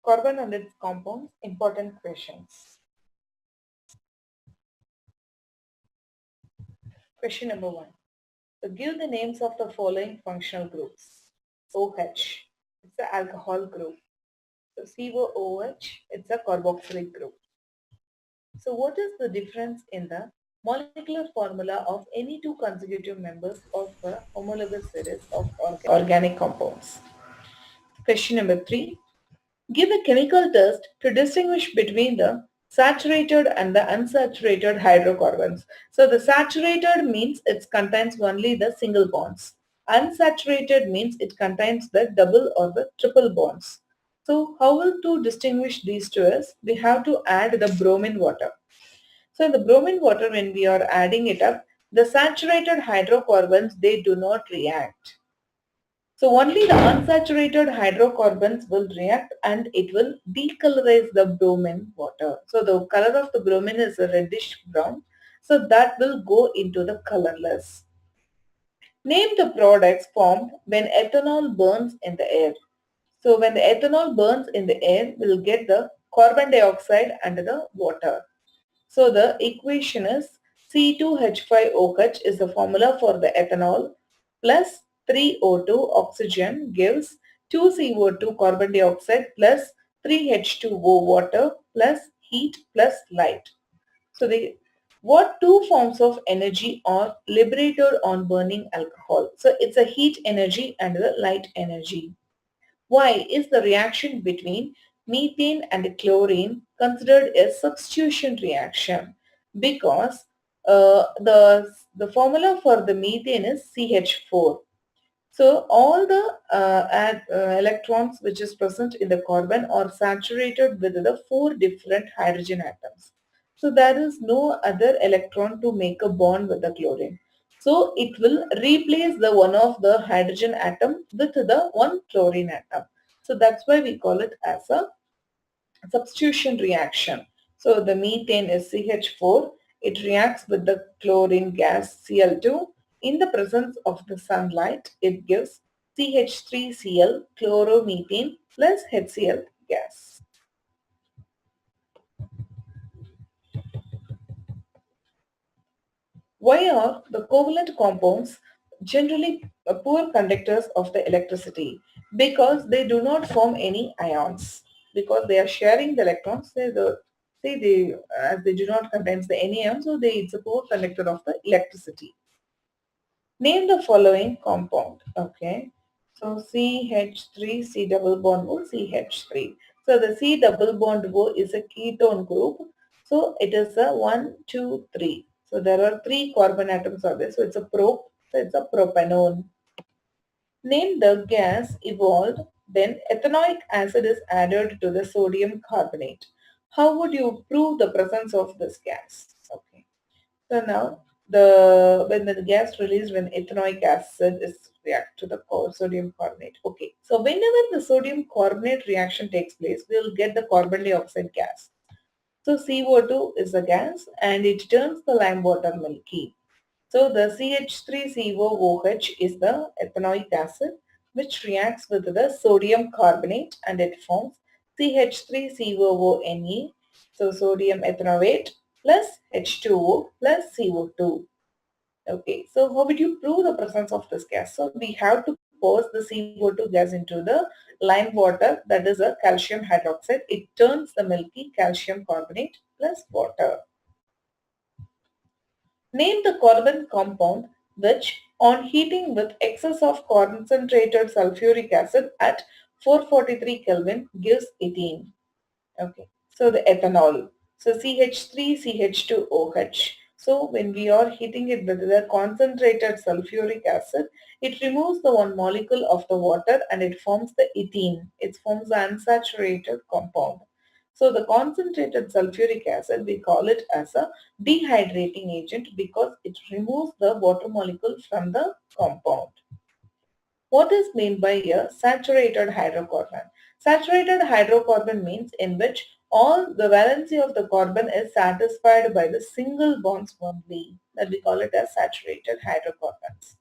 Carbon and its compounds, important questions. Question number 1. So give the names of the following functional groups. OH, it's the alcohol group. So COOH, it's a carboxylic group. So what is the difference in the molecular formula of any two consecutive members of a homologous series of organic compounds? Question number 3. Give a chemical test to distinguish between the saturated and the unsaturated hydrocarbons. So the saturated means it contains only the single bonds. Unsaturated means it contains the double or the triple bonds. So how will to distinguish these two is we have to add the bromine water. So in the bromine water, when we are adding it up, the saturated hydrocarbons, they do not react. So only the unsaturated hydrocarbons will react and it will decolorize the bromine water. So the color of the bromine is a reddish brown. So that will go into the colorless. Name the products formed when ethanol burns in the air. So when the ethanol burns in the air, we'll get the carbon dioxide and the water. So the equation is C2H5OH is the formula for the ethanol plus 3O2 oxygen gives 2CO2 carbon dioxide plus 3H2O water plus heat plus light. So what two forms of energy are liberated on burning alcohol? So it's a heat energy and the light energy. Why is the reaction between methane and chlorine considered a substitution reaction? Because the formula for the methane is CH4. So all the electrons which is present in the carbon are saturated with the four different hydrogen atoms. So there is no other electron to make a bond with the chlorine. So it will replace the one of the hydrogen atom with the one chlorine atom. So that's why we call it as a substitution reaction. So the methane is CH4. It reacts with the chlorine gas Cl2. In the presence of the sunlight, it gives CH3Cl chloromethane plus HCl gas. Why are the covalent compounds generally poor conductors of the electricity? Because they do not form any ions. Because they are sharing the electrons, as they do not contain any ions, so it's a poor conductor of the electricity. Name the following compound. Okay. So CH3, C double bond O, CH3. So the C double bond O is a ketone group. So it is a 1, 2, 3. So there are 3 carbon atoms are there. So it's a so it's a propanone. Name the gas evolved when ethanoic acid is added to the sodium carbonate. How would you prove the presence of this gas? Okay. So now when the gas released when ethanoic acid is react to the sodium carbonate. Okay. So whenever the sodium carbonate reaction takes place, we will get the carbon dioxide gas. So CO2 is a gas and it turns the lime water milky. So the CH3COOH is the ethanoic acid which reacts with the sodium carbonate and it forms CH3COONe. So sodium ethanoate plus H2O plus CO2. Okay, so how would you prove the presence of this gas? So we have to pour the CO2 gas into the lime water, that is a calcium hydroxide. It turns the milky calcium carbonate plus water. Name the carbon compound which on heating with excess of concentrated sulfuric acid at 443 Kelvin gives ethene. Okay, so the ethanol. So CH3CH2OH. So when we are heating it with the concentrated sulfuric acid, it removes the one molecule of the water and it forms the ethene. It forms the unsaturated compound. So the concentrated sulfuric acid, we call it as a dehydrating agent because it removes the water molecule from the compound. What is meant by a saturated hydrocarbon? Saturated hydrocarbon means in which all the valency of the carbon is satisfied by the single bonds only. That we call it as saturated hydrocarbons.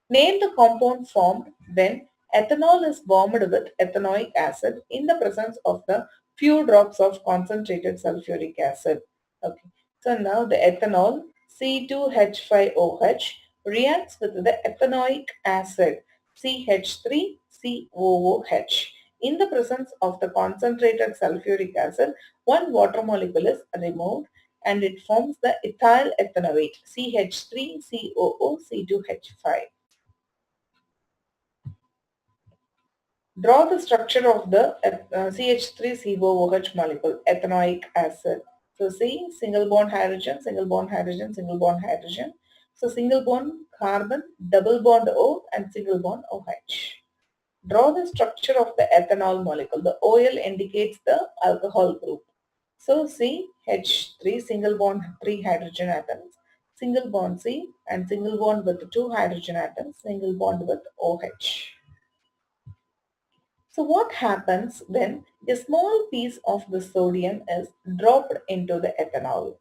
Name the compound formed when Ethanol is formed with ethanoic acid in the presence of the few drops of concentrated sulfuric acid. Okay. So now the ethanol C2H5OH reacts with the ethanoic acid CH3COOH. In the presence of the concentrated sulfuric acid, one water molecule is removed and it forms the ethyl ethanoate CH3COOC2H5. Draw the structure of the CH3COOH molecule, ethanoic acid. So see, single bond hydrogen, single bond hydrogen, single bond hydrogen. So single bond carbon, double bond O and single bond OH. Draw the structure of the ethanol molecule. The OL indicates the alcohol group. So see H3 single bond 3 hydrogen atoms, single bond C and single bond with 2 hydrogen atoms, single bond with OH. So what happens when a small piece of the sodium is dropped into the ethanol?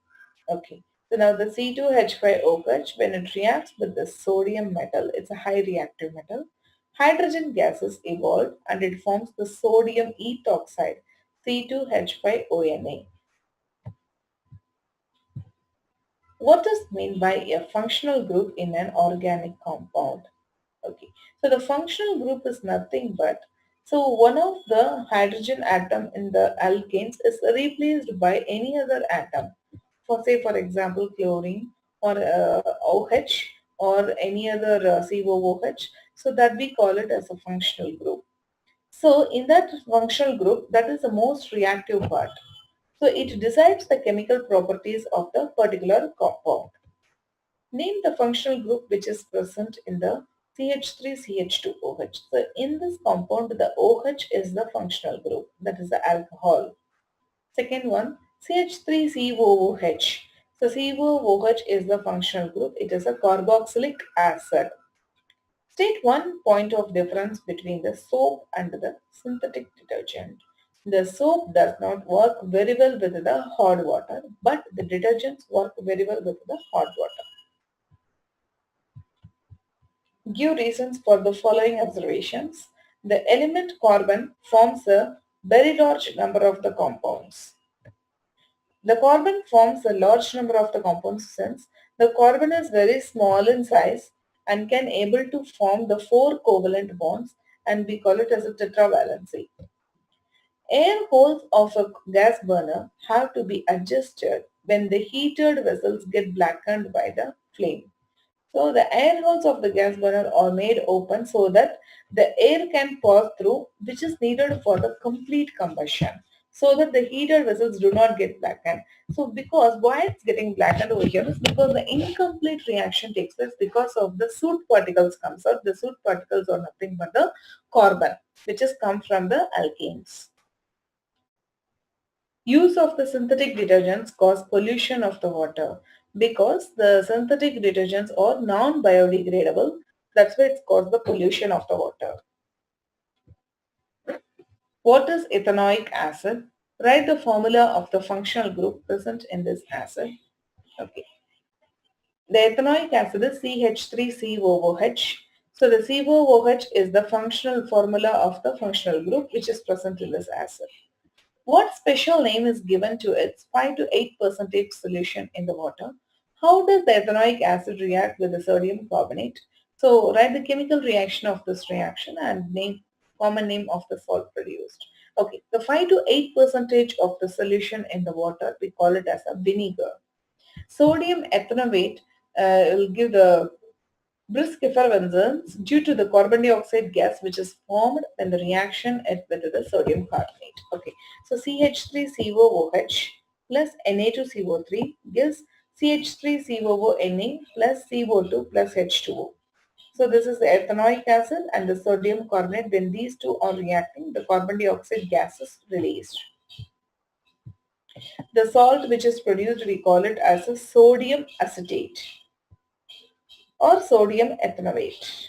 Okay. So now the C2H5OH, when it reacts with the sodium metal, it's a high reactive metal, hydrogen gases evolve and it forms the sodium ethoxide, C2H5ONA. What is meant by a functional group in an organic compound? Okay, so the functional group is nothing but, so one of the hydrogen atom in the alkanes is replaced by any other atom. For say for example chlorine or OH or any other COOH, so that we call it as a functional group. So in that functional group, that is the most reactive part. So it decides the chemical properties of the particular compound. Name the functional group which is present in the CH3CH2OH. So in this compound, the OH is the functional group, that is the alcohol. Second one, CH3COOH. So COOH is the functional group. It is a carboxylic acid. State one point of difference between the soap and the synthetic detergent. The soap does not work very well with the hot water, but the detergents work very well with the hot water. Give reasons for the following observations. The element carbon forms a very large number of the compounds. The carbon forms a large number of the compounds since the carbon is very small in size and can able to form the 4 covalent bonds, and we call it as a tetravalency. Air holes of a gas burner have to be adjusted when the heated vessels get blackened by the flame. So the air holes of the gas burner are made open so that the air can pass through, which is needed for the complete combustion, so that the heated vessels do not get blackened. So because why it's getting blackened over here is because the incomplete reaction takes place because of the soot particles comes out. The soot particles are nothing but the carbon, which has come from the alkanes. Use of the synthetic detergents cause pollution of the water because the synthetic detergents are non-biodegradable. That's why it's caused the pollution of the water. What is ethanoic acid? Write the formula of the functional group present in this acid. Okay. The ethanoic acid is CH3COOH. So the COOH is the functional formula of the functional group which is present in this acid. What special name is given to its 5 to 8% solution in the water? How does the ethanoic acid react with the sodium carbonate? So write the chemical reaction of this reaction and name common name of the salt produced. Okay, the 5 to 8% of the solution in the water, we call it as a vinegar. Sodium ethanoate will give the brisk effervescence due to the carbon dioxide gas which is formed when the reaction with the sodium carbonate. Okay, so CH3COOH plus Na2CO3 gives CH3COONA plus CO2 plus H2O. So this is the ethanoic acid and the sodium carbonate. When these two are reacting, the carbon dioxide gas is released. The salt which is produced, we call it as a sodium acetate or sodium ethanoate.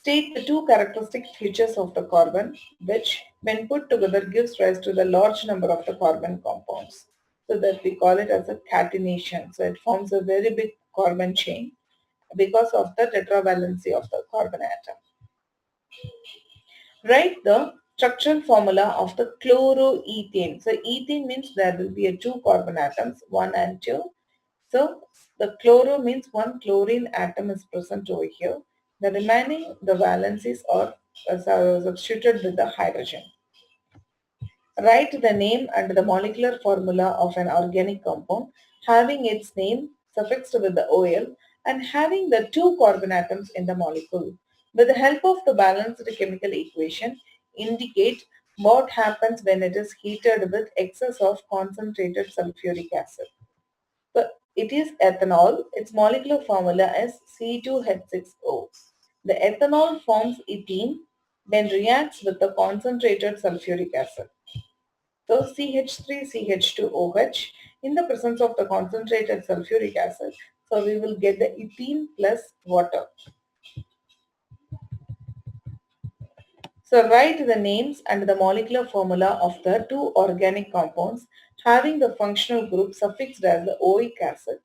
State the two characteristic features of the carbon which when put together gives rise to the large number of the carbon compounds. So that we call it as a catenation. So it forms a very big carbon chain because of the tetravalency of the carbon atom. Write the structural formula of the chloroethane. So ethane means there will be a two carbon atoms, 1 and 2. So the chloro means one chlorine atom is present over here. The remaining, the valencies are substituted with the hydrogen. Write the name and the molecular formula of an organic compound having its name suffixed with the OL and having the two carbon atoms in the molecule. With the help of the balanced chemical equation, indicate what happens when it is heated with excess of concentrated sulfuric acid. So it is ethanol. Its molecular formula is C2H6O. The ethanol forms ethene when reacts with the concentrated sulfuric acid. So CH3CH2OH in the presence of the concentrated sulfuric acid. So we will get the ethene plus water. So write the names and the molecular formula of the two organic compounds having the functional group suffixed as the oic acid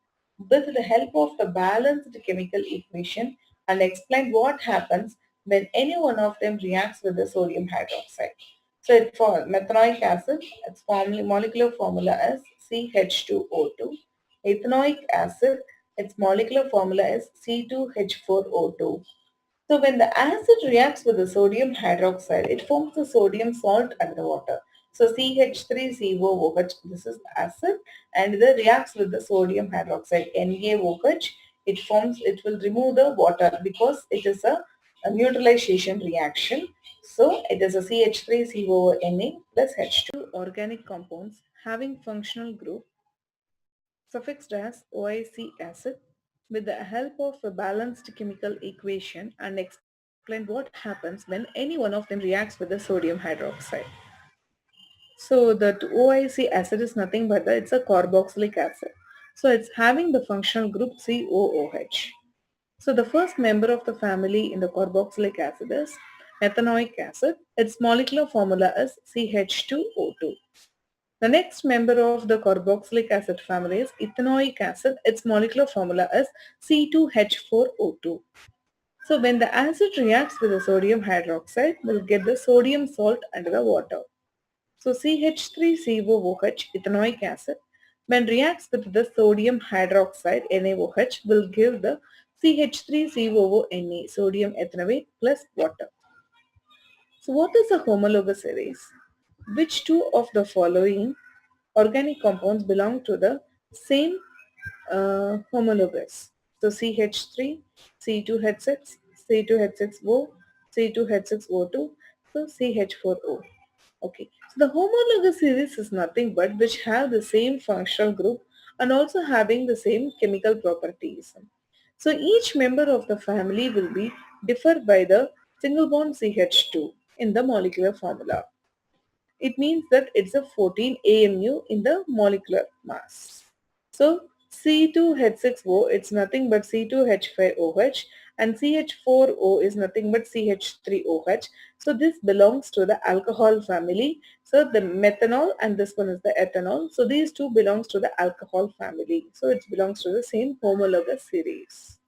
with the help of the balanced chemical equation and explain what happens when any one of them reacts with the sodium hydroxide. So for methanoic acid, its molecular formula is CH2O2. Ethanoic acid, its molecular formula is C2H4O2. So when the acid reacts with the sodium hydroxide, it forms the sodium salt and the water. So CH3COOH, this is acid, and it reacts with the sodium hydroxide NaOH. It will remove the water because it is a neutralization reaction. So it is a CH3COONA plus H2 organic compounds having functional group suffixed as OIC acid with the help of a balanced chemical equation and explain what happens when any one of them reacts with the sodium hydroxide. So the OIC acid is nothing but it's a carboxylic acid. So it's having the functional group COOH. So the first member of the family in the carboxylic acid is ethanoic acid. Its molecular formula is CH2O2. The next member of the carboxylic acid family is ethanoic acid. Its molecular formula is C2H4O2. So when the acid reacts with the sodium hydroxide, we'll get the sodium salt and the water. So CH3COOH, ethanoic acid, when reacts with the sodium hydroxide NaOH, will give the CH3COONA, sodium ethanoate plus water. So what is a homologous series? Which two of the following organic compounds belong to the same homologous? So CH3, C2H6, C2H6O, C2H6O2, so CH4O. Okay, so the homologous series is nothing but which have the same functional group and also having the same chemical properties. So each member of the family will be differ by the single bond CH2 in the molecular formula. It means that it's a 14 AMU in the molecular mass. So C2H6O, it's nothing but C2H5OH and CH4O is nothing but CH3OH. So this belongs to the alcohol family. So the methanol and this one is the ethanol. So these two belongs to the alcohol family. So it belongs to the same homologous series.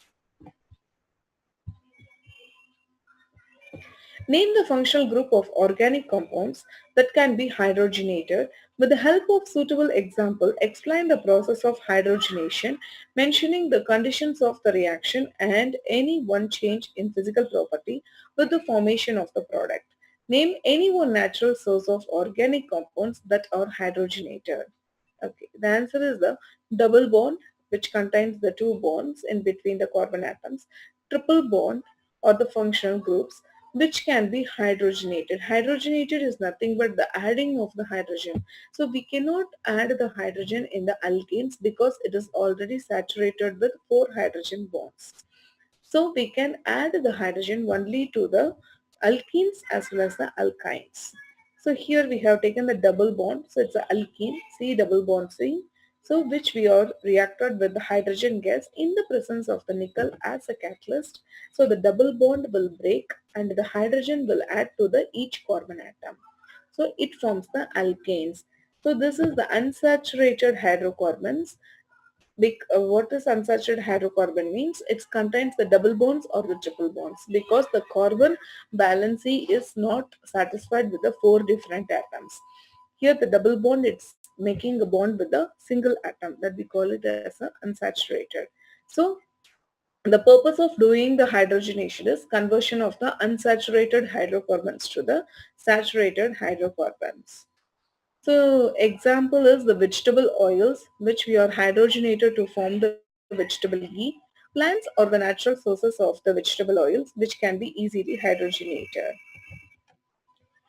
Name the functional group of organic compounds that can be hydrogenated. With the help of suitable example, explain the process of hydrogenation, mentioning the conditions of the reaction and any one change in physical property with the formation of the product. Name any one natural source of organic compounds that are hydrogenated. Okay, the answer is the double bond, which contains the two bonds in between the carbon atoms, triple bond or the functional groups which can be hydrogenated. Hydrogenated is nothing but the adding of the hydrogen. So we cannot add the hydrogen in the alkenes because it is already saturated with 4 hydrogen bonds. So we can add the hydrogen only to the alkenes as well as the alkynes. So here we have taken the double bond. So it's a alkene, C double bond C. So which we are reacted with the hydrogen gas in the presence of the nickel as a catalyst. So the double bond will break and the hydrogen will add to the each carbon atom. So it forms the alkanes. So this is the unsaturated hydrocarbons. What is unsaturated hydrocarbon means? It contains the double bonds or the triple bonds because the carbon valency is not satisfied with the four different atoms. Here the double bond, it's making a bond with a single atom, that we call it as a unsaturated. So the purpose of doing the hydrogenation is conversion of the unsaturated hydrocarbons to the saturated hydrocarbons. So example is the vegetable oils which we are hydrogenated to form the vegetable ghee. Plants are the natural sources of the vegetable oils which can be easily hydrogenated.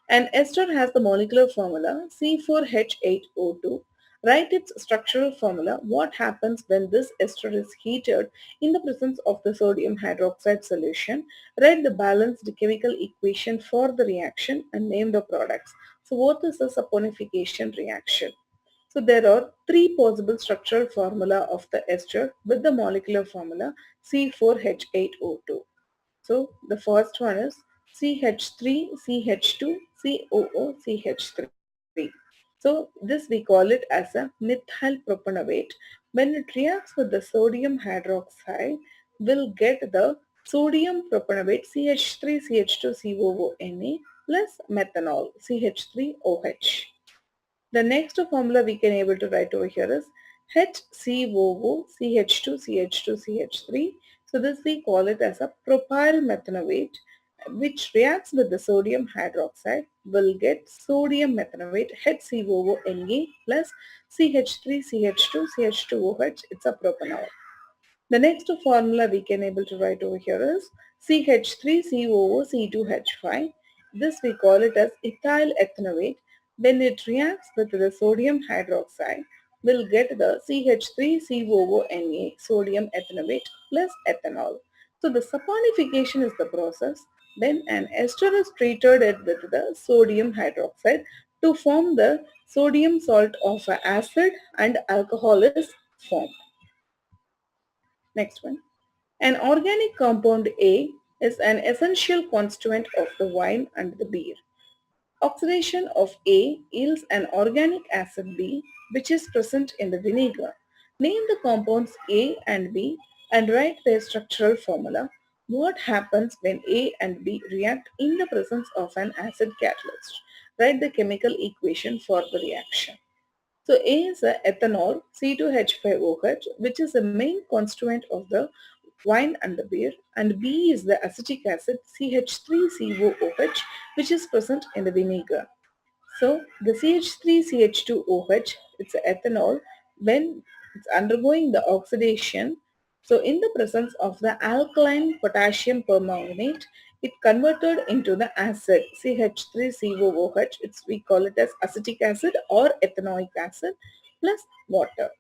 An ester has the molecular formula C4H8O2. Write its structural formula. What happens when this ester is heated in the presence of the sodium hydroxide solution? Write the balanced chemical equation for the reaction and name the products. So what is the saponification reaction? So there are three possible structural formula of the ester with the molecular formula C4H8O2. So the first one is CH3, CH2, COO, CH3. So this we call it as a methyl propanoate. When it reacts with the sodium hydroxide, we'll get the sodium propanoate CH3, CH2, COO, plus methanol CH3OH. The next formula we can able to write over here is HCOO CH2 CH2 CH3. So this we call it as a propyl methanoate, which reacts with the sodium hydroxide will get sodium methanoate HCOO plus CH3 CH2 CH2OH. It's a propanol. The next formula we can able to write over here is CH3COO2H5. This we call it as ethyl ethanoate. When it reacts with the sodium hydroxide, we'll get the CH3COONA, sodium ethanoate plus ethanol. So the saponification is the process when an ester is treated with the sodium hydroxide to form the sodium salt of an acid and alcohol is formed. Next one. An organic compound A is an essential constituent of the wine and the beer. Oxidation of A yields an organic acid B which is present in the vinegar. Name the compounds A and B and write their structural formula. What happens when A and B react in the presence of an acid catalyst? Write the chemical equation for the reaction. So A is a ethanol C2H5OH, which is the main constituent of the wine and the beer, and B is the acetic acid CH3COOH, which is present in the vinegar. So the CH3CH2OH, it's ethanol. When it's undergoing the oxidation, so in the presence of the alkaline potassium permanganate, it converted into the acid CH3COOH. We call it as acetic acid or ethanoic acid plus water.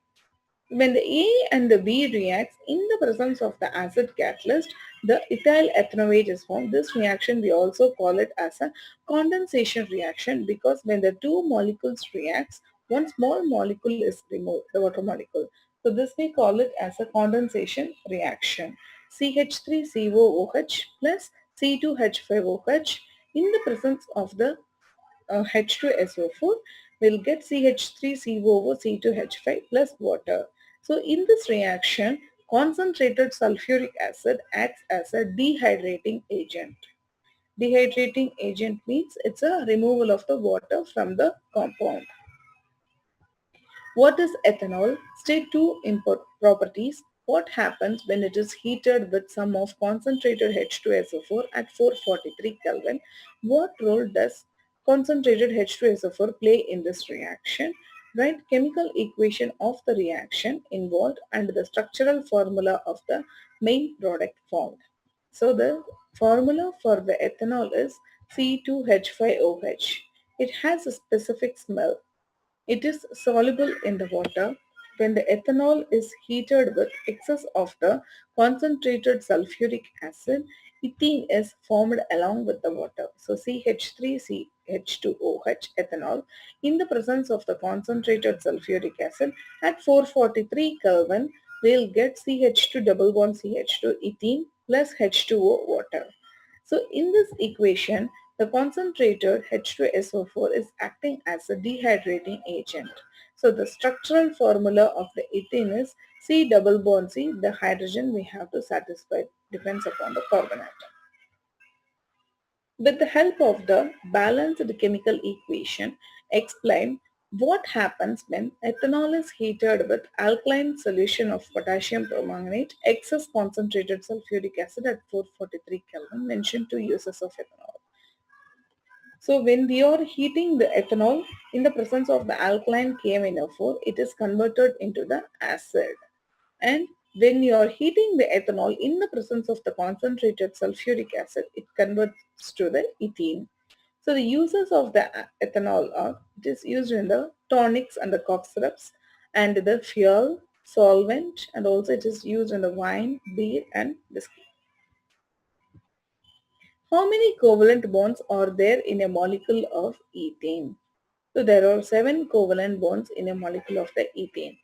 When the A and the B reacts in the presence of the acid catalyst, the ethyl ethanoate is formed. This reaction we also call it as a condensation reaction because when the two molecules reacts, one small molecule is removed, the water molecule. So this we call it as a condensation reaction. CH3COOH plus C2H5OH in the presence of the H2SO4 will get CH3COO C2H5 plus water. So in this reaction, concentrated sulfuric acid acts as a dehydrating agent. Dehydrating agent means it's a removal of the water from the compound. What is ethanol? State two properties. What happens when it is heated with some of concentrated H2SO4 at 443 Kelvin? What role does concentrated H2SO4 play in this reaction? Write chemical equation of the reaction involved and the structural formula of the main product formed. So the formula for the ethanol is C2H5OH. It has a specific smell. It is soluble in the water. When the ethanol is heated with excess of the concentrated sulfuric acid, ethene is formed along with the water. So CH3CH2OH ethanol in the presence of the concentrated sulfuric acid at 443 Kelvin we'll get CH2 double bond CH2 ethene plus H2O water. So in this equation, The concentrated H2SO4 is acting as a dehydrating agent. So the structural formula of the ethane is C double bond C. The hydrogen we have to satisfy depends upon the carbon atom. With the help of the balanced chemical equation, explain what happens when ethanol is heated with alkaline solution of potassium permanganate, excess concentrated sulfuric acid at 443 Kelvin. Mention two uses of ethanol. So when we are heating the ethanol in the presence of the alkaline KMnO4, it is converted into the acid. And when you are heating the ethanol in the presence of the concentrated sulfuric acid, it converts to the ethene. So the uses of the ethanol are, it is used in the tonics and the cough syrups and the fuel, solvent, and also it is used in the wine, beer and whiskey. How many covalent bonds are there in a molecule of ethane? So there are 7 covalent bonds in a molecule of the ethane.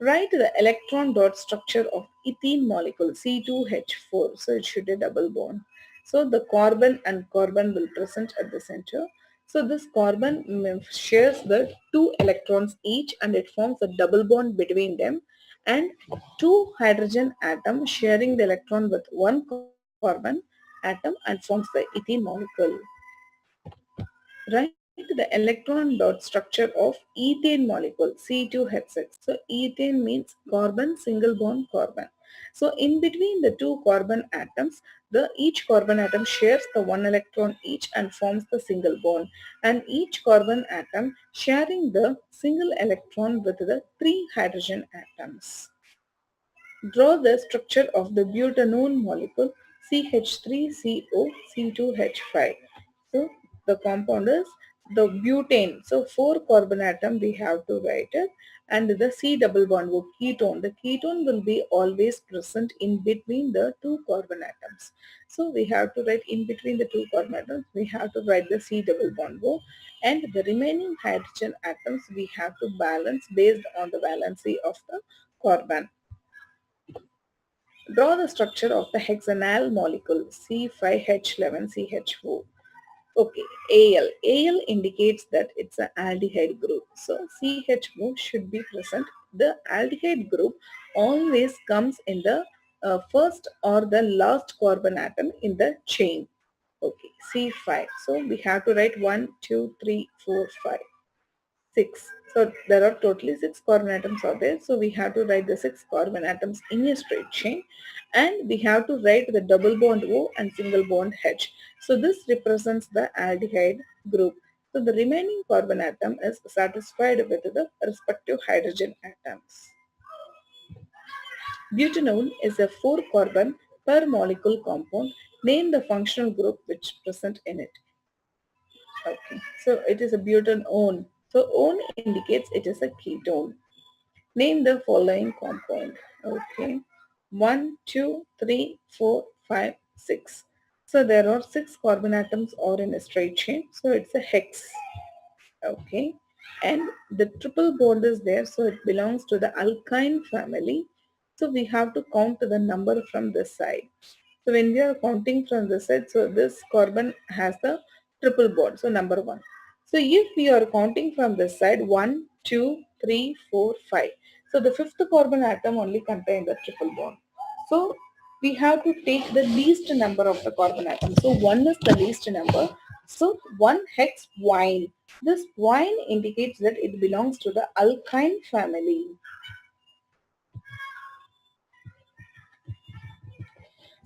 Write the electron dot structure of ethene molecule C2H4. So it should be a double bond. So the carbon and carbon will present at the center. So this carbon shares the 2 electrons each and it forms a double bond between them, and 2 hydrogen atoms sharing the electron with 1 carbon atom and forms the ethene molecule. Write the electron dot structure of ethane molecule C2H6. So ethane means carbon, single bond carbon. So in between the 2 carbon atoms, each carbon atom shares the 1 electron each and forms the single bond, and each carbon atom sharing the single electron with the 3 hydrogen atoms. Draw the structure of the butanone molecule CH3CO C2H5. So the compound is the butane. So 4 carbon atom we have to write it, and the C double bond O ketone. The ketone will be always present in between the 2 carbon atoms. So we have to write in between the 2 carbon atoms. We have to write the C double bond O, and the remaining hydrogen atoms we have to balance based on the valency of the carbon. Draw the structure of the hexanol molecule C5H11CH4. Okay, Al. Al indicates that it's an aldehyde group. So CHO should be present. The aldehyde group always comes in the first or the last carbon atom in the chain. Okay, C5. So we have to write 1, 2, 3, 4, 5. 6. So there are totally 6 carbon atoms are there. So we have to write the 6 carbon atoms in a straight chain, and we have to write the double bond O and single bond H. So this represents the aldehyde group. So the remaining carbon atom is satisfied with the respective hydrogen atoms. Butanone is a 4 carbon per molecule compound. Name the functional group which present in it. Okay, so it is a butanone. So one indicates it is a ketone. Name the following compound. Okay, 1, 2, 3, 4, 5, 6. So there are 6 carbon atoms are in a straight chain. So it's a hex. Okay, and the triple bond is there. So it belongs to the alkyne family. So we have to count the number from this side. So when we are counting from this side, so this carbon has the triple bond. So number 1. So if we are counting from this side, 1, 2, 3, 4, 5. So the fifth carbon atom only contains the triple bond. So we have to take the least number of the carbon atom. So 1 is the least number. So 1 hex wine. This wine indicates that it belongs to the alkyne family.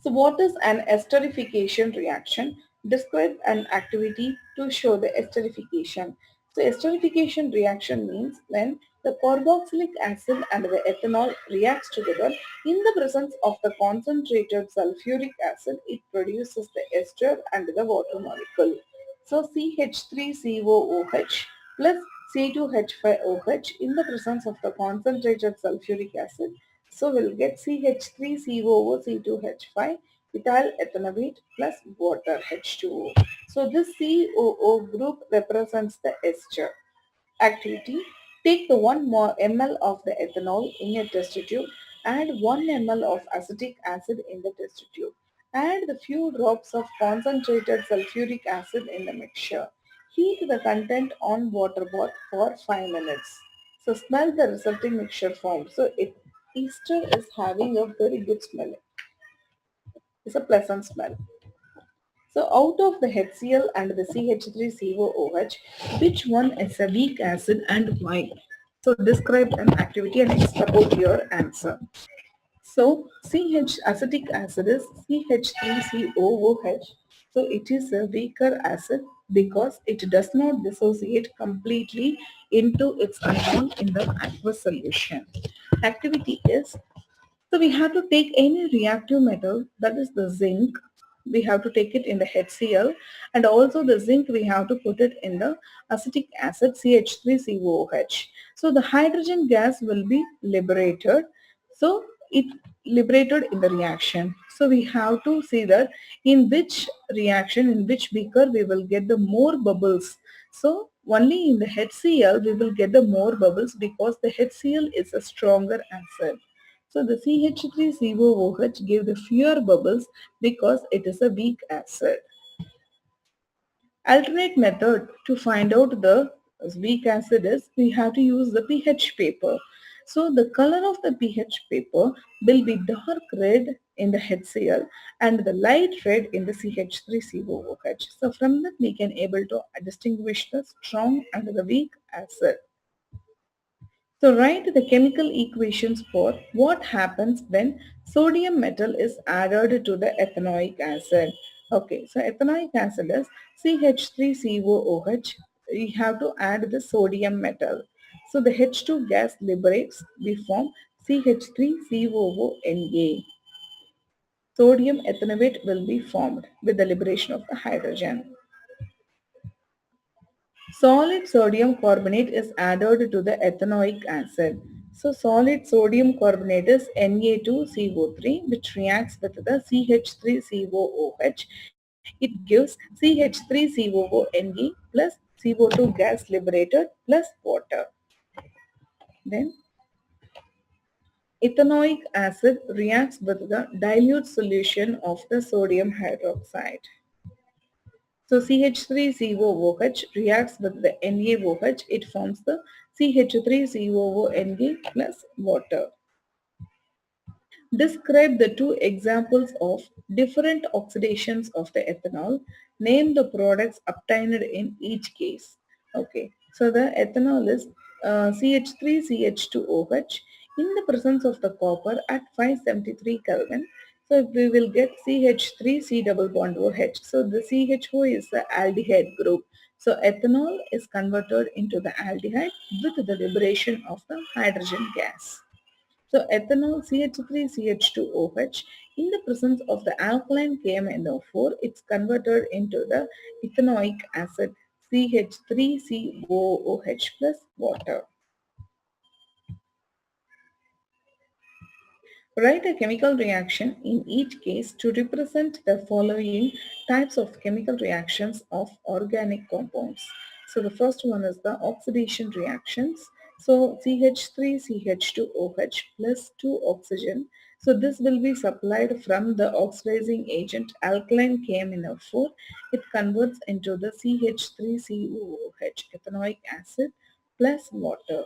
So what is an esterification reaction? Describe an activity to show the esterification. So esterification reaction means when the carboxylic acid and the ethanol reacts together in the presence of the concentrated sulfuric acid, it produces the ester and the water molecule. So CH3COOH plus C2H5OH in the presence of the concentrated sulfuric acid, so we'll get CH3COO C2H5 ethyl ethanol plus water H2O. So this COO group represents the ester. Activity: take the 1 ml of the ethanol in a test tube, add 1 ml of acetic acid in the test tube. Add the few drops of concentrated sulfuric acid in the mixture. Heat the content on water bath for 5 minutes. So smell the resulting mixture form. So ester is having a very good smell. It's a pleasant smell. So out of the HCl and the CH3COOH, which one is a weak acid and why? So describe an activity and support your answer. So CH acetic acid is CH3COOH. So it is a weaker acid because it does not dissociate completely into its ion in the aqueous solution. Activity is, so we have to take any reactive metal, that is the zinc, we have to take it in the HCl, and also the zinc we have to put it in the acetic acid CH3COOH. So the hydrogen gas will be liberated. So it liberated in the reaction. So we have to see that in which reaction, in which beaker we will get the more bubbles. So only in the HCl we will get the more bubbles because the HCl is a stronger acid. So the CH3COOH gave the fewer bubbles because it is a weak acid. Alternate method to find out the weak acid is we have to use the pH paper. So the color of the pH paper will be dark red in the HCl and the light red in the CH3COOH. So from that we can able to distinguish the strong and the weak acid. So write the chemical equations for what happens when sodium metal is added to the ethanoic acid. Okay, so ethanoic acid is CH3COOH. We have to add the sodium metal. So the H2 gas liberates. We form CH3COONA. Sodium ethanoate will be formed with the liberation of the hydrogen. Solid sodium carbonate is added to the ethanoic acid. So solid sodium carbonate is Na2CO3 which reacts with the CH3COOH. It gives CH3COONe plus CO2 gas liberated plus water. Then ethanoic acid reacts with the dilute solution of the sodium hydroxide. So CH3COOH reacts with the NaOH. It forms the CH3COONa plus water. Describe the two examples of different oxidations of the ethanol. Name the products obtained in each case. Okay, so the ethanol is CH3CH2OH in the presence of the copper at 573 Kelvin. So we will get CH3C double bond OH. So the CHO is the aldehyde group. So ethanol is converted into the aldehyde with the liberation of the hydrogen gas. So ethanol CH3CH2OH in the presence of the alkaline KMnO4, it's converted into the ethanoic acid CH3COOH plus water. Write a chemical reaction in each case to represent the following types of chemical reactions of organic compounds. So the first one is the oxidation reactions. So CH3CH2OH plus 2 oxygen. So this will be supplied from the oxidizing agent alkaline KMnO4. It converts into the CH3COOH ethanoic acid plus water.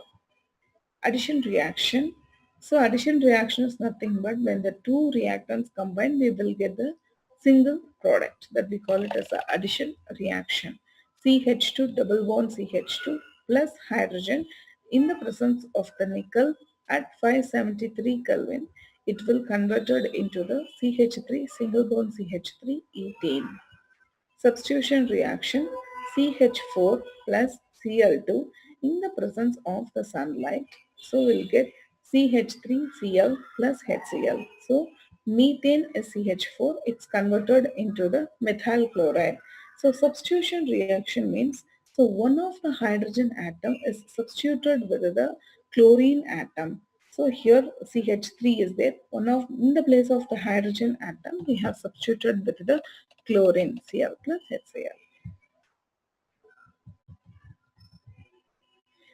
Addition reaction. So addition reaction is nothing but when the two reactants combine, we will get the single product that we call it as a addition reaction. CH2 double bond CH2 plus hydrogen in the presence of the nickel at 573 Kelvin. It will converted into the CH3 single bond CH3 ethane. Substitution reaction CH4 plus Cl2 in the presence of the sunlight. So we'll get CH3Cl plus HCl. So methane is CH4. It's converted into the methyl chloride. So substitution reaction means so one of the hydrogen atom is substituted with the chlorine atom. So here CH3 is there. One of in the place of the hydrogen atom we have substituted with the chlorine Cl plus HCl.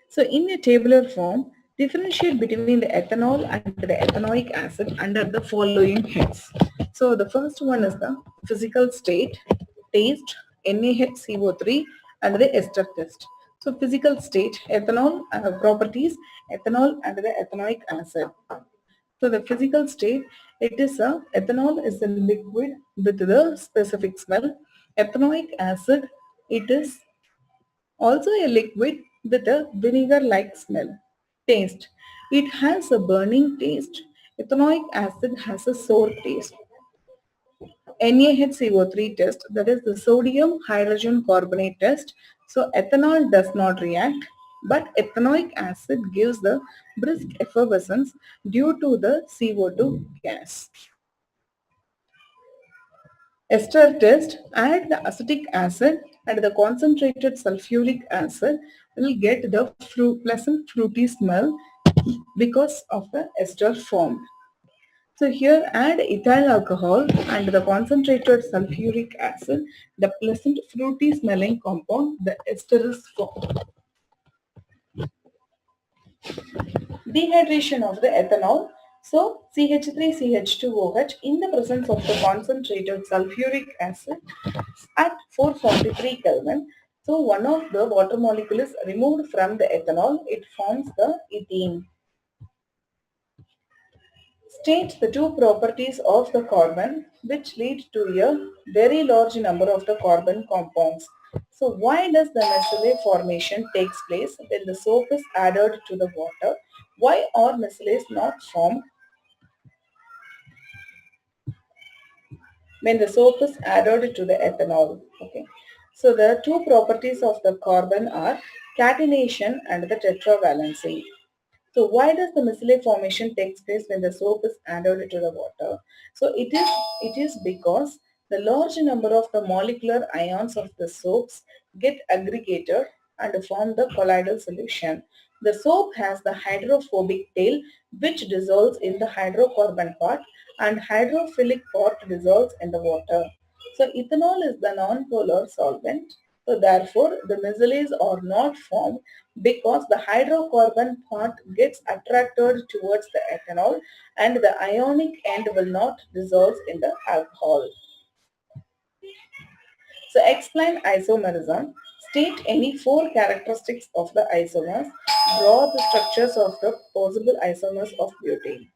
So in a tabular form, differentiate between the ethanol and the ethanoic acid under the following heads. So the first one is the physical state, taste, NaHCO3 and the ester test. So physical state, ethanol properties, ethanol and the ethanoic acid. So the physical state, ethanol is a liquid with the specific smell. Ethanoic acid, it is also a liquid with a vinegar-like smell. Taste, it has a burning taste. Ethanoic acid has a sour taste. NaHCO3 test, that is the sodium hydrogen carbonate test. So ethanol does not react, but ethanoic acid gives the brisk effervescence due to the CO2 gas. Ester test, add the acetic acid and the concentrated sulfuric acid will get the pleasant fruity smell because of the ester formed. So here add ethyl alcohol and the concentrated sulfuric acid, the pleasant fruity smelling compound, the ester is formed. Dehydration of the ethanol. So CH3CH2OH in the presence of the concentrated sulfuric acid at 443 Kelvin. So one of the water molecule is removed from the ethanol. It forms the ethene. State the two properties of the carbon which lead to a very large number of the carbon compounds. So why does the micelle formation takes place when the soap is added to the water? Why are micelles not formed when the soap is added to the ethanol? Okay. So the two properties of the carbon are catenation and the tetravalency. So why does the micelle formation takes place when the soap is added to the water? So it is because the large number of the molecular ions of the soaps get aggregated and form the colloidal solution. The soap has the hydrophobic tail which dissolves in the hydrocarbon part and hydrophilic part dissolves in the water. So ethanol is the non-polar solvent. So therefore the micelles are not formed because the hydrocarbon part gets attracted towards the ethanol and the ionic end will not dissolve in the alcohol. So explain isomerism. State any four characteristics of the isomers. Draw the structures of the possible isomers of butane.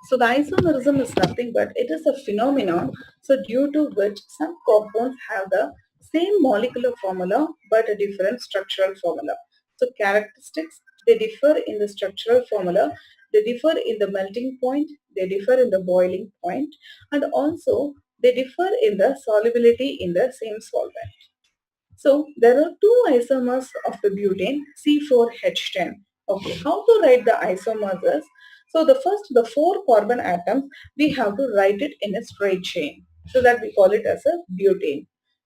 So the isomerism is nothing but it is a phenomenon so due to which some compounds have the same molecular formula but a different structural formula. So characteristics, they differ in the structural formula, they differ in the melting point, they differ in the boiling point, and also they differ in the solubility in the same solvent. So there are two isomers of the butane, C4H10. Okay, how to write the isomers is, so the four carbon atoms, we have to write it in a straight chain. So that we call it as a butane.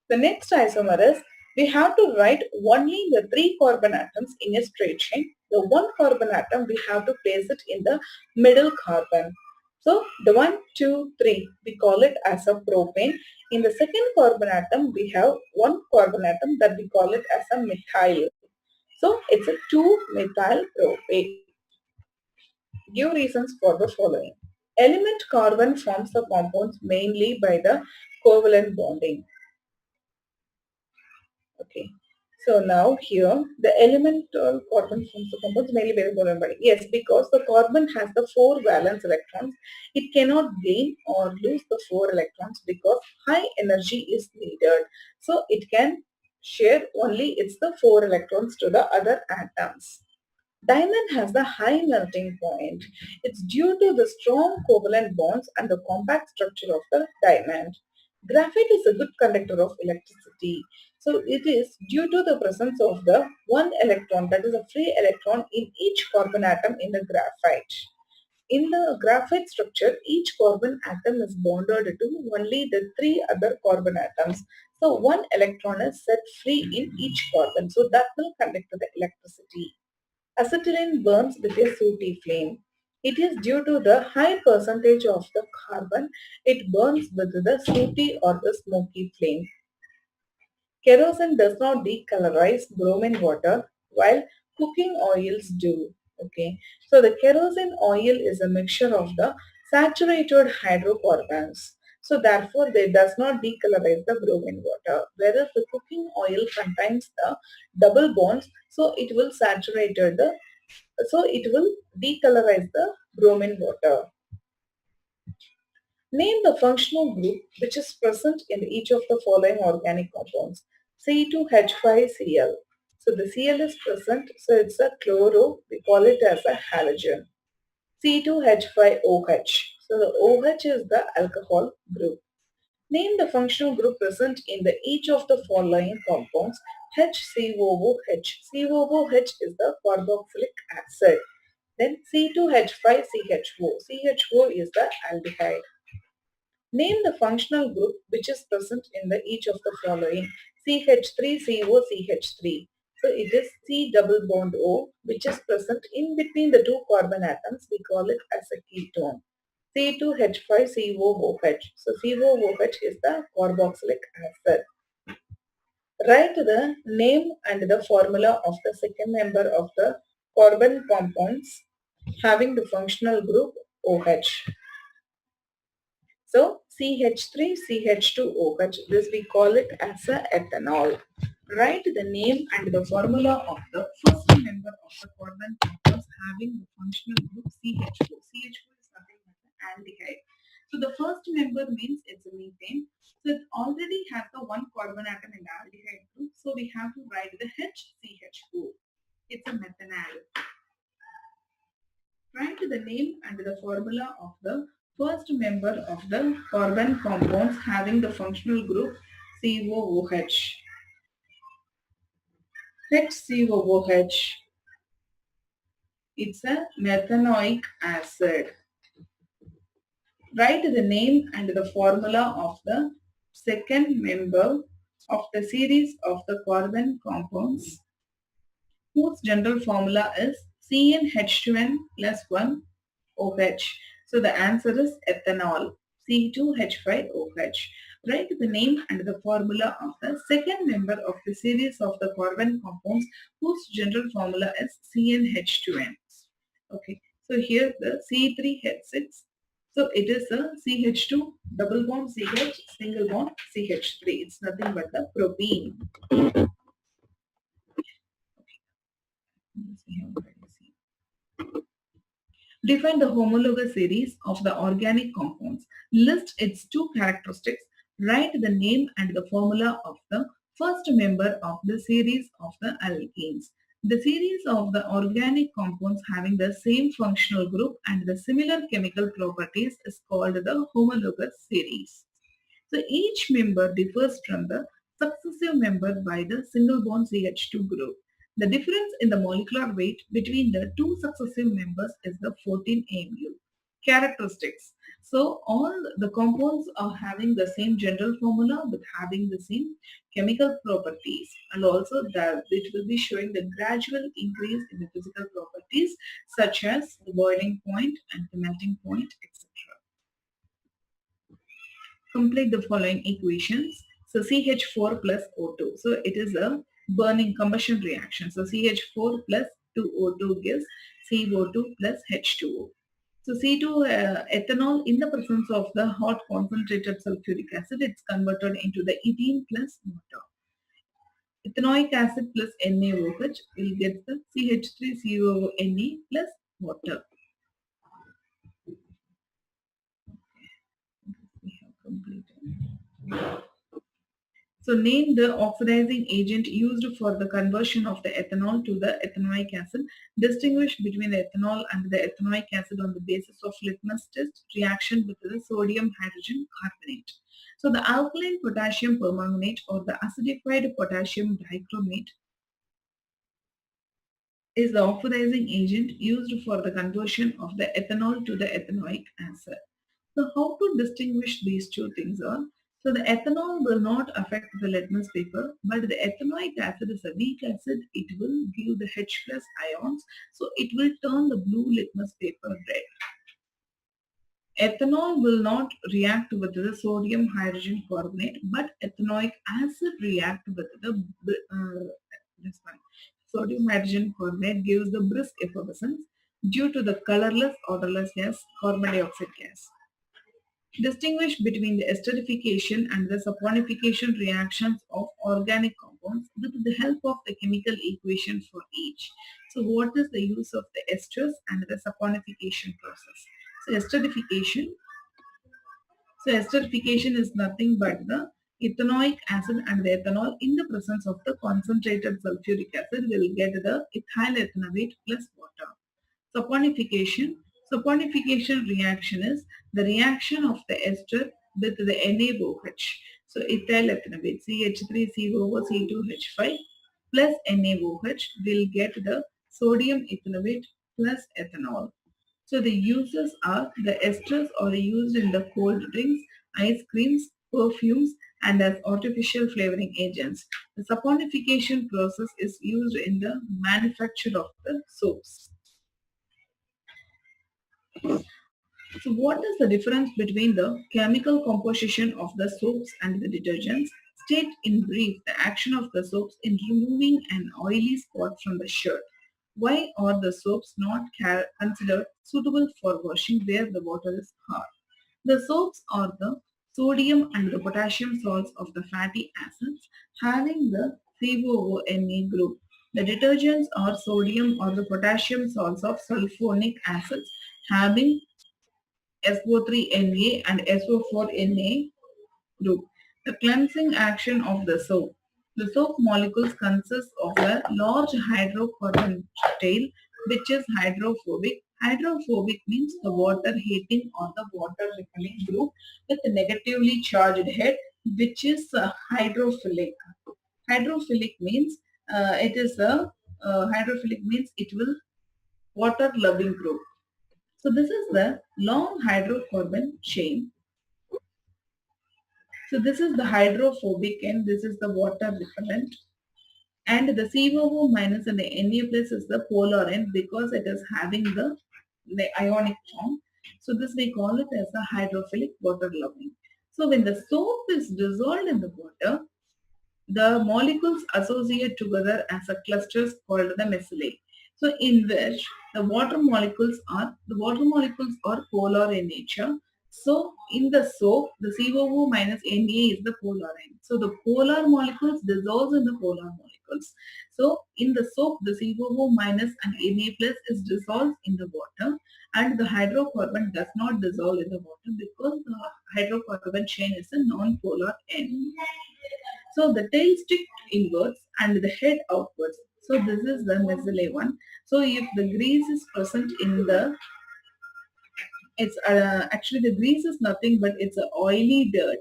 The next isomer is, we have to write only the three carbon atoms in a straight chain. The one carbon atom, we have to place it in the middle carbon. So the 1, 2, 3, we call it as a propane. In the second carbon atom, we have one carbon atom that we call it as a methyl. So it's a 2-methyl propane. Give reasons for the following. Element carbon forms the compounds mainly by the covalent bonding. Okay. So now here the elemental carbon forms the compounds mainly by the covalent bonding. Yes, because the carbon has the 4 valence electrons, it cannot gain or lose the 4 electrons because high energy is needed. So it can share only its the 4 electrons to the other atoms. Diamond has the high melting point. It's due to the strong covalent bonds and the compact structure of the diamond. Graphite is a good conductor of electricity. So it is due to the presence of the one electron, that is a free electron in each carbon atom in the graphite. In the graphite structure, each carbon atom is bonded to only the 3 other carbon atoms. So one electron is set free in each carbon. So that will conduct the electricity. Acetylene burns with a sooty flame. It is due to the high percentage of the carbon, it burns with the sooty or the smoky flame. Kerosene does not decolorize bromine water while cooking oils do. Okay, so the kerosene oil is a mixture of the Saturated hydrocarbons. So therefore, they does not decolorize the bromine water. Whereas the cooking oil contains the double bonds, so it will it will decolorize the bromine water. Name the functional group which is present in each of the following organic compounds. C2H5Cl. So the Cl is present, so it's a chloro. We call it as a halogen. C2H5OH. So the OH is the alcohol group. Name the functional group present in each of the following compounds. HCOOH. COOH is the carboxylic acid. Then C2H5CHO. CHO is the aldehyde. Name the functional group which is present in each of the following. CH3COCH3. So it is C double bond O which is present in between the two carbon atoms. We call it as a ketone. C2H5COOH. So COOH is the carboxylic acid. Write the name and the formula of the second member of the carbon compounds having the functional group OH. So CH3CH2OH, this we call it as a ethanol. Write the name and the formula of the first member of the carbon compounds having the functional group CH4. CH4 is nothing but an aldehyde. So the first member means it's a methane. So it already has the one carbon atom in the aldehyde group. So we have to write the HCH4. It's a methanol. Write the name and the formula of the first member of the carbon compounds having the functional group COOH. HCOOH. It's a methanoic acid. Write the name and the formula of the second member of the series of the carbon compounds whose general formula is CnH2n plus 1 OH. So the answer is ethanol, C2H5OH. Write the name and the formula of the second member of the series of the carbon compounds whose general formula is CnH2n. Okay, so here the C3H6. So it is a CH2 double bond CH single bond CH3. It's nothing but the propene. Define the homologous series of the organic compounds. List its two characteristics. Write the name and the formula of the first member of the series of the alkenes. The series of the organic compounds having the same functional group and the similar chemical properties is called the homologous series. So each member differs from the successive member by the single bond CH2 group. The difference in the molecular weight between the two successive members is the 14 AMU. Characteristics. So all the compounds are having the same general formula but having the same chemical properties, and also that it will be showing the gradual increase in the physical properties such as the boiling point and the melting point, etc. Complete the following equations. So CH4 plus O2. So it is a burning combustion reaction. So CH4 plus 2O2 gives CO2 plus H2O. So C2 ethanol in the presence of the hot concentrated sulfuric acid, it's converted into the ethene plus water. Ethanoic acid plus NaOH will get the CH3COONa plus water. We have completed. So name the oxidizing agent used for the conversion of the ethanol to the ethanoic acid. Distinguish between the ethanol and the ethanoic acid on the basis of litmus test reaction with the sodium hydrogen carbonate. So the alkaline potassium permanganate or the acidified potassium dichromate is the oxidizing agent used for the conversion of the ethanol to the ethanoic acid. So how to distinguish these two things are, so the ethanol will not affect the litmus paper, but the ethanoic acid is a weak acid. It will give the H plus ions, so it will turn the blue litmus paper red. Ethanol will not react with the sodium hydrogen carbonate, but ethanoic acid react with this one. Sodium hydrogen carbonate gives the brisk effervescence, due to the colorless, odorless gas, carbon dioxide gas. Distinguish between the esterification and the saponification reactions of organic compounds with the help of the chemical equation for each. So what is the use of the esters and the saponification process? So esterification is nothing but the ethanoic acid and the ethanol in the presence of the concentrated sulfuric acid will get the ethyl ethanoate plus water. Saponification. Saponification reaction is the reaction of the ester with the NaOH. So ethyl ethanoate CH3COO2H5 plus NaOH will get the sodium ethanoate plus ethanol. So the uses are the esters are used in the cold drinks, ice creams, perfumes, and as artificial flavoring agents. The saponification process is used in the manufacture of the soaps. So what is the difference between the chemical composition of the soaps and the detergents? State in brief the action of the soaps in removing an oily spot from the shirt. Why are the soaps not considered suitable for washing where the water is hard? The soaps are the sodium and the potassium salts of the fatty acids having the COONA group. The detergents are sodium or the potassium salts of sulfonic acids having SO3Na and SO4Na group. The cleansing action of the soap. The soap molecules consist of a large hydrocarbon tail which is hydrophobic. Hydrophobic means the water hating or the water repelling group with a negatively charged head which is hydrophilic. Hydrophilic means hydrophilic means it will water loving group. So this is the long hydrocarbon chain. So this is the hydrophobic and this is the water repellent. And the COO minus and the Na plus is the polar end because it is having the ionic form. So this we call it as the hydrophilic water loving. So when the soap is dissolved in the water, the molecules associate together as a clusters called the mesocyl. So in which the water molecules are polar in nature. So in the soap, the COO minus Na is the polar end. So the polar molecules dissolves in the polar molecules. So in the soap, the COO minus and Na plus is dissolved in the water, and the hydrocarbon does not dissolve in the water because the hydrocarbon chain is a non-polar end. So the tail stick inwards and the head outwards. So this is the mesocyl one. So if the grease is present in the, it's actually the grease is nothing but it's a oily dirt.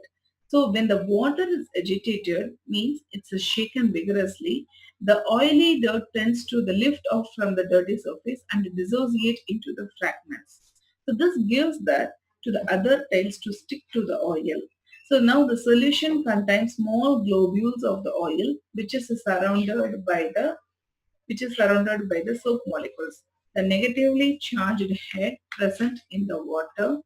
So when the water is agitated, means it's shaken vigorously, the oily dirt tends to the lift off from the dirty surface and dissociate into the fragments. So this gives that to the other tails to stick to the oil. So now the solution contains small globules of the oil which is surrounded by the soap molecules. The negatively charged head present in the water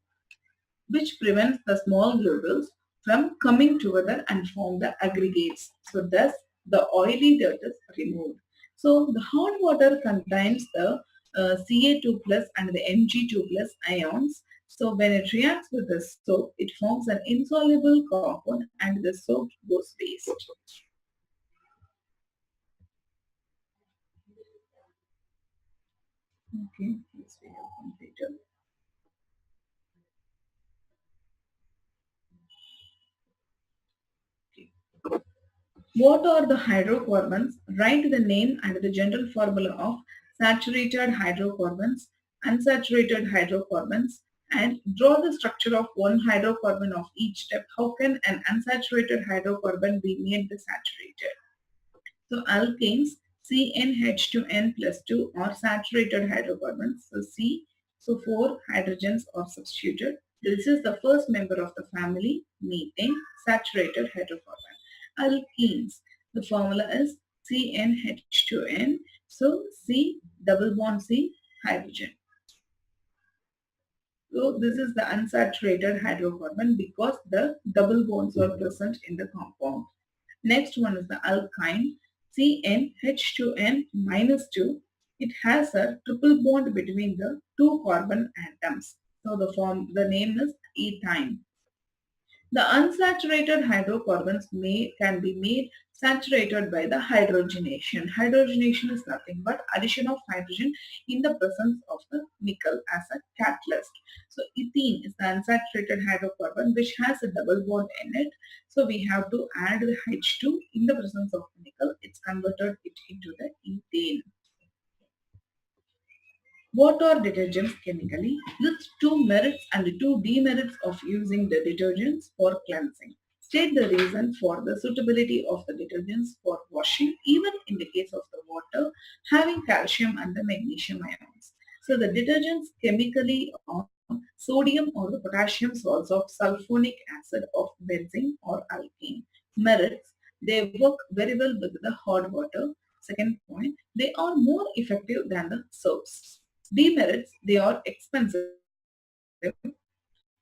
which prevents the small globules from coming together and form the aggregates. So thus the oily dirt is removed. So the hot water contains the Ca2 plus and the Mg2 plus ions. So when it reacts with the soap, it forms an insoluble compound and the soap goes waste. Okay, this we have completed. What are the hydrocarbons? Write the name and the general formula of saturated hydrocarbons, unsaturated hydrocarbons, and draw the structure of one hydrocarbon of each step. How can an unsaturated hydrocarbon be made the saturated? So alkanes CnH2n plus 2 are saturated hydrocarbons. So C, so 4 hydrogens are substituted. This is the first member of the family, methane, saturated hydrocarbon. Alkenes, the formula is CnH2n. So C double bond C hydrogen. So this is the unsaturated hydrocarbon because the double bonds are present in the compound. Next one is the alkyne CnH2n minus 2. It has a triple bond between the two carbon atoms. So the name is ethine. The unsaturated hydrocarbons can be made saturated by the hydrogenation. Hydrogenation is nothing but addition of hydrogen in the presence of the nickel as a catalyst. So ethene is the unsaturated hydrocarbon which has a double bond in it. So we have to add the H2 in the presence of nickel. It's converted it into the ethane. What are detergents chemically? List two merits and two demerits of using the detergents for cleansing. State the reason for the suitability of the detergents for washing, even in the case of the water having calcium and the magnesium ions. So the detergents chemically are sodium or the potassium salts of sulfonic acid of benzene or alkane. Merits, they work very well with the hot water. Second point, they are more effective than the soaps. Demerits, they are expensive.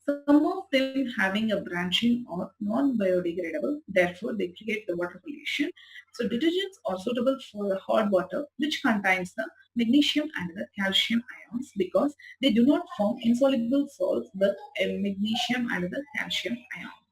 Some of them having a branching or non-biodegradable, therefore they create the water pollution. So detergents are suitable for the hot water which contains the magnesium and the calcium ions because they do not form insoluble salts with a magnesium and the calcium ions.